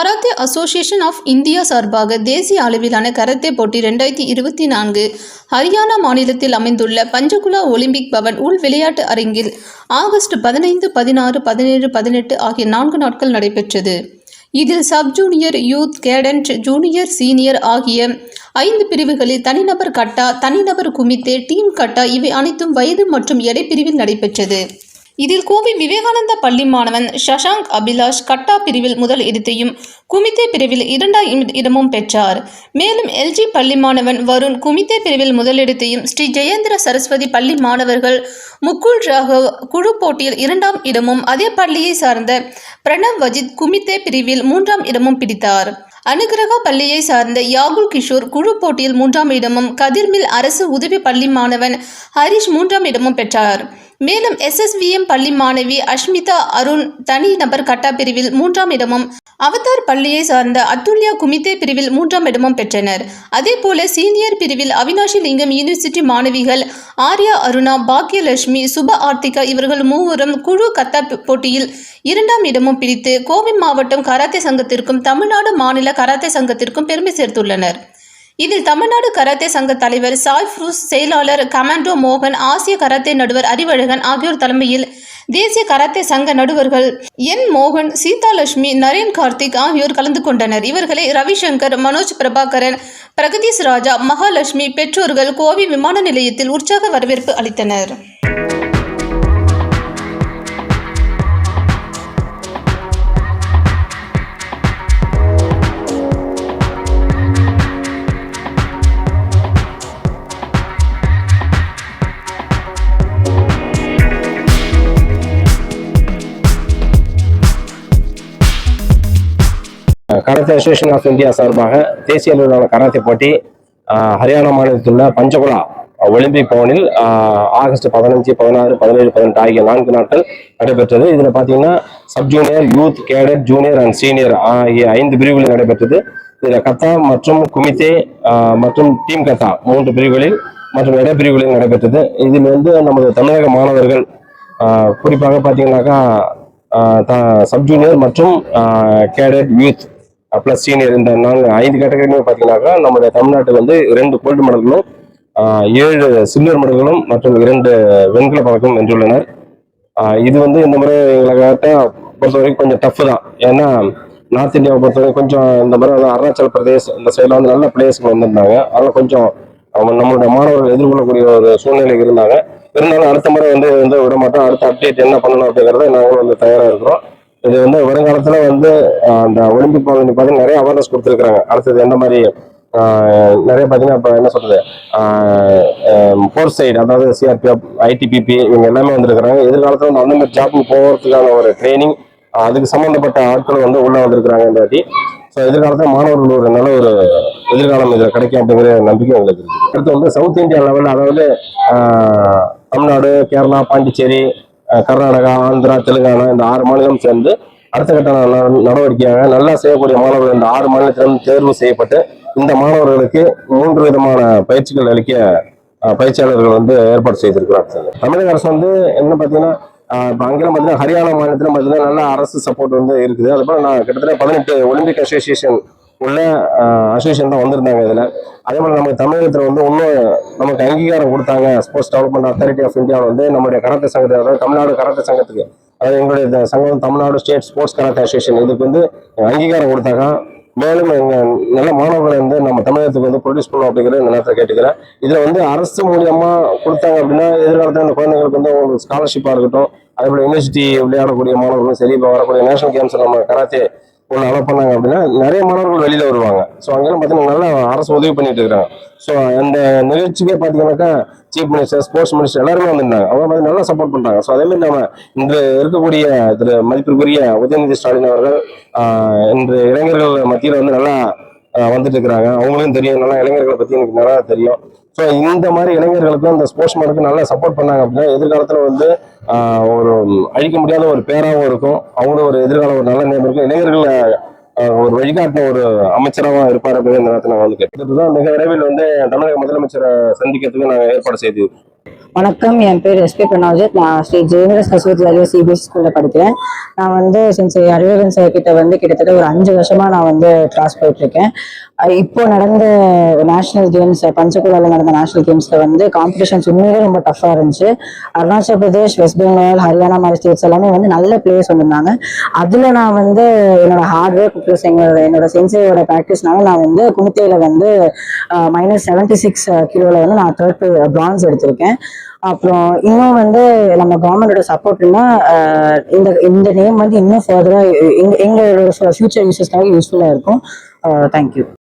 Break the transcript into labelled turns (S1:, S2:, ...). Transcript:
S1: Karate association of India சார்பாக தேசிய அளவிலான கராத்தே போட்டி 2024 ஹரியானா மாநிலத்தில் அமைந்துள்ள பஞ்சகுலா ஒலிம்பிக் பவன் உள் விளையாட்டு அரங்கில் ஆகஸ்ட் 15, 16, 17, 18 ஆகிய 4 நாட்கள் நடைபெற்றது. இதில் sub junior, youth, cadet, junior, senior ஆகிய 5 பிரிவுகளில் தனிநபர் கட்டா, தனிநபர் குமித்தே, டீம் கட்டா இவை அனைத்தும் வயது மற்றும் எடை பிரிவில் நடைபெற்றது. இதில் கோவை விவேகானந்தா பள்ளி மாணவன் சஷாங்க் அபிலாஷ் கட்டா பிரிவில் முதல் இடத்தையும் குமித்தே பிரிவில் 2ஆம் இடமும் பெற்றார். மேலும் எல்ஜி பள்ளி மாணவன் வருண் குமித்தே பிரிவில் முதலிடத்தையும், ஸ்ரீ ஜெயேந்திர சரஸ்வதி பள்ளி மாணவர்கள் முகுல் ராகவ் குழு போட்டியில் 2ஆம் இடமும், அதே பள்ளியை சார்ந்த பிரணவ் வஜித் குமித்தே பிரிவில் 3ஆம் இடமும் பிடித்தார். அனுகிரகா பள்ளியை சார்ந்த யாகுல் கிஷோர் குழு போட்டியில் 3ஆம் இடமும், கதிர்மில் அரசு உதவி பள்ளி மாணவன் ஹரிஷ் 3ஆம் இடமும் பெற்றார். மேலும் SSVM பள்ளி மாணவி அஷ்மிதா அருண் தனி நபர் கட்டா பிரிவில் 3ஆம் இடமும், அவதார் பள்ளியை சார்ந்த அத்துல்யா குமித்தே பிரிவில் 3ஆம் இடமும் பெற்றனர். அதேபோல சீனியர் பிரிவில் அவினாஷி லிங்கம் யூனிவர்சிட்டி மாணவிகள் ஆர்யா அருணா, பாக்யலட்சுமி, சுப ஆர்த்திகா இவர்கள் மூவரும் குழு கத்தா போட்டியில் 2ஆம் இடமும் பிடித்து கோவை மாவட்டம் கராத்தே சங்கத்திற்கும் தமிழ்நாடு மாநில கராத்தே சங்கத்திற்கும் பெருமை சேர்த்துள்ளனர். இதில் தமிழ்நாடு கராத்தே சங்க தலைவர் சாய் ஃப்ரூஸ், செயலாளர் கமாண்டோ மோகன், ஆசிய கராத்தே நடுவர் அறிவழகன் ஆகியோர் தலைமையில் தேசிய கராத்தே சங்க நடுவர்கள் என் மோகன், சீதாலட்சுமி, நரேன் கார்த்திக் ஆகியோர் கலந்து கொண்டனர். இவர்களை ரவிசங்கர், மனோஜ் பிரபாகரன், பிரகதீஷ் ராஜா, மகாலட்சுமி பெற்றோர்கள் கோவை விமான நிலையத்தில் உற்சாக வரவேற்பு அளித்தனர்.
S2: கராத்தே அசோசியேஷன் ஆஃப் இந்தியா சார்பாக தேசிய அளவிலான கராத்தே போட்டி ஹரியானா மாநிலத்தில் உள்ள பஞ்சகுலா ஒலிம்பிக் பவனில் ஆகஸ்ட் 15, 16, 17, 18 ஆகிய 4 நாட்கள் நடைபெற்றது. இதில் பார்த்தீங்கன்னா sub junior, youth, cadet, junior and senior ஆகிய 5 பிரிவுகளில் நடைபெற்றது. இதில் கத்தா மற்றும் குமித்தே மற்றும் டீம் கத்தா 3 பிரிவுகளில் மற்றும் எடை பிரிவுகளில் நடைபெற்றது. இதில் நமது தமிழக மாணவர்கள் குறிப்பாக பார்த்தீங்கன்னாக்கா சப் ஜூனியர் மற்றும் கேடட், யூத் பிளஸ் சீனியர் இந்த 5 கேட்டகரியுமே பார்த்தீங்கன்னாக்கா நம்முடைய தமிழ்நாட்டுக்கு 2 கோல்டு மெடல்களும் 7 சில்வர் மெடல்களும் மற்றும் 2 வெண்கல பதக்கமும் வென்றுள்ளனர். இது இந்த முறை எங்களை பொறுத்த வரைக்கும் கொஞ்சம் டஃப் தான். ஏன்னா நார்த் இந்தியாவை பொறுத்த வரைக்கும் கொஞ்சம் இந்த முறை அருணாச்சல் பிரதேஷ் இந்த சைடில் நல்ல பிளேயர்ஸ்கள் வந்திருந்தாங்க. அதனால் கொஞ்சம் நம்மளுடைய மாணவர்கள் எதிர்கொள்ளக்கூடிய ஒரு சூழ்நிலை இருந்தாங்க. இருந்தாலும் அடுத்த முறை விட மாட்டோம். அடுத்த அப்டேட் என்ன பண்ணணும் அப்படிங்கிறத நாங்களும் தயாராக இருக்கிறோம். இது வருங்காலத்துல அந்த ஒலிம்பிக் பார்த்தீங்கன்னா நிறைய அவேர்னஸ் கொடுத்துருக்காங்க. அடுத்தது எந்த மாதிரி நிறைய பார்த்தீங்கன்னா இப்போ என்ன சொல்றது ஃபோர்ஸ் சைடு, அதாவது CRPF, ITBP இவங்க எல்லாமே வந்திருக்கிறாங்க. எதிர்காலத்தில் அந்த மாதிரி ஜாப்புக்கு போகிறதுக்கான ஒரு ட்ரைனிங், அதுக்கு சம்மந்தப்பட்ட ஆட்கள் உள்ள வந்திருக்கிறாங்க இந்த வாட்டி. ஸோ எதிர்காலத்தில் மாணவர்கள் ஒரு நல்ல ஒரு எதிர்காலம் இதில் கிடைக்கும் அப்படிங்கிற நம்பிக்கை எங்களுக்கு இருக்குது. அடுத்து சவுத் இந்தியா லெவலில், அதாவது தமிழ்நாடு, கேரளா, பாண்டிச்சேரி, கர்நாடகா, ஆந்திரா, தெலுங்கானா இந்த 6 மாநிலம் சேர்ந்து அடுத்த கட்ட நடவடிக்கையாக நல்லா செய்யக்கூடிய மாணவர்கள் இந்த 6 மாநிலத்திலும் தேர்வு செய்யப்பட்டு இந்த மாணவர்களுக்கு 3 விதமான பயிற்சிகள் அளிக்க பயிற்சியாளர்கள் ஏற்பாடு செய்திருக்கிறார். தமிழக அரசு என்ன பார்த்தீங்கன்னா இப்போ அங்கெல்லாம் பார்த்தீங்கன்னா ஹரியானா மாநிலத்திலும் பார்த்தீங்கன்னா நல்ல அரசு சப்போர்ட் இருக்குது. அதுபோல் நான் கிட்டத்தட்ட 18 ஒலிம்பிக் அசோசியேஷன் உள்ள அசோசியேஷன் தான் வந்திருந்தாங்க இதில். அதே மாதிரி நமக்கு தமிழகத்தில் இன்னும் நமக்கு அங்கீகாரம் கொடுத்தாங்க. Sports development authority of India நம்மளுடைய கராத்தே சங்கத்தை, அதாவது தமிழ்நாடு கராத்தே சங்கத்துக்கு, அதாவது எங்களுடைய சங்கம் Tamil Nadu state sports karate association இதுக்கு அங்கீகாரம் கொடுத்தாங்க. மேலும் நல்ல மாணவர்களை நம்ம தமிழகத்துக்கு ப்ரொடியூஸ் பண்ணணும் அப்படிங்கிறத இந்த நேரத்தில் கேட்டுக்கிறேன். இதில் அரசு மூலியமா கொடுத்தாங்க அப்படின்னா எதிர்காலத்தில் அந்த குழந்தைங்களுக்கு ஒரு ஸ்காலர்ஷிப்பாக இருக்கட்டும், அதே போல் யூனிவர்சிட்டி விளையாடக்கூடிய மாணவர்களும் சரி, இப்போ வரக்கூடிய நேஷனல் கேம்ஸ் நம்ம கராத்தே அலோவ் பண்ணாங்க அப்படின்னா நிறைய மாணவர்கள் வெளியில வருவாங்க. ஸோ அங்கெல்லாம் பார்த்தீங்கன்னா நல்லா அரசு உதவி பண்ணிட்டு இருக்காங்க. ஸோ அந்த நிகழ்ச்சிக்கே பார்த்தீங்கன்னாக்கா சீஃப் மினிஸ்டர், ஸ்போர்ட்ஸ் மினிஸ்டர் எல்லாருமே வந்திருந்தாங்க. அவங்க மாதிரி நல்லா சப்போர்ட் பண்றாங்க. ஸோ அதே மாதிரி நம்ம இன்று இருக்கக்கூடிய மதிப்பிற்குரிய உதயநிதி ஸ்டாலின் அவர்கள் இன்று இளைஞர்கள் மத்தியில் நல்லா வந்துட்டு இருக்கிறாங்க. அவங்களுக்கும் தெரியும், நல்லா இளைஞர்களை பத்தி எனக்கு நல்லா தெரியும். ஸோ இந்த மாதிரி இளைஞர்களுக்கும் இந்த ஸ்போர்ட்ஸ் மேனுக்கு நல்லா சப்போர்ட் பண்ணாங்க அப்படின்னா எதிர்காலத்தில் ஒரு அழிக்க முடியாத ஒரு பேராகவும் இருக்கும். அவங்களும் ஒரு எதிர்காலம் ஒரு நல்ல நேரம் இருக்கும். இளைஞர்களை ஒரு வழிகாட்டின ஒரு அமைச்சராக இருப்பார் அப்படின்னு இந்த நேரத்தில் நான் கேட்டுட்டு தான் மிக விரைவில் தமிழக முதலமைச்சரை சந்திக்கிறதுக்கு நாங்கள் ஏற்பாடு செய்து
S3: வணக்கம், என் பேர் எஸ்பி பிரணாஜித். நான் ஸ்ரீ ஜெயேந்திர சரஸ்வதி சிபிஎஸ்சி ஸ்கூலில் படிக்கிறேன். நான் வந்து சின்ஸ் அறிவகன் சார் கிட்ட வந்து கிட்டத்தட்ட ஒரு 5 வருஷமா நான் வந்து கிளாஸ் போயிட்டு இருக்கேன். இப்போ நடந்த நேஷனல் கேம்ஸ், பஞ்சகுலாவில் நடந்த நேஷனல் கேம்ஸ்ல வந்து காம்படிஷன்ஸ் உண்மையிலே ரொம்ப டஃப்பாக இருந்துச்சு. அருணாச்சல் பிரதேஷ், வெஸ்ட் பெங்கால், ஹரியானா மாதிரி ஸ்டேட்ஸ் எல்லாமே வந்து நல்ல பிளேயர்ஸ் வந்திருந்தாங்க. அதில் நான் வந்து என்னோட ஹார்ட் ஒர்க் ப்ளஸ் என்னோட சென்சையோட ப்ராக்டிஸ்னால நான் வந்து குமுத்தேல வந்து -76 கிலோவில் வந்து நான் தேர்ட் பிரான்ஸ் எடுத்திருக்கேன். அப்புறம் இன்னும் வந்து நம்ம கவர்மெண்டோட சப்போர்ட்னா இந்த இந்த நேம் வந்து இன்னும் ஃபர்தராக எங்களோட ஃபியூச்சர் யூசஸ்க்காக யூஸ்ஃபுல்லாக இருக்கும். தேங்க்யூ.